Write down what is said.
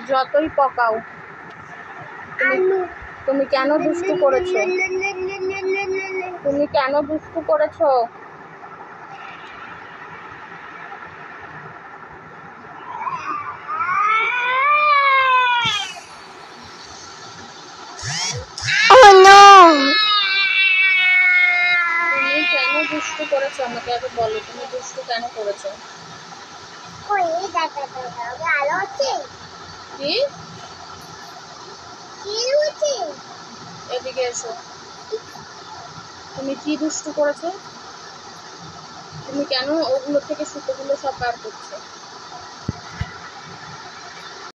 যতই পকাও, তুমি কেন দুষ্টু করেছো? তুমি কেন দুষ্টু করেছো? তুমি কেন দুষ্টু করেছো আমাকে আগে বলো, তুমি দুষ্টু কেন করেছো? কি এদিকে এসো। তুমি কি দুষ্টু করেছো? তুমি কেন ওগুলো থেকে সুতোগুলো সব বার করছো?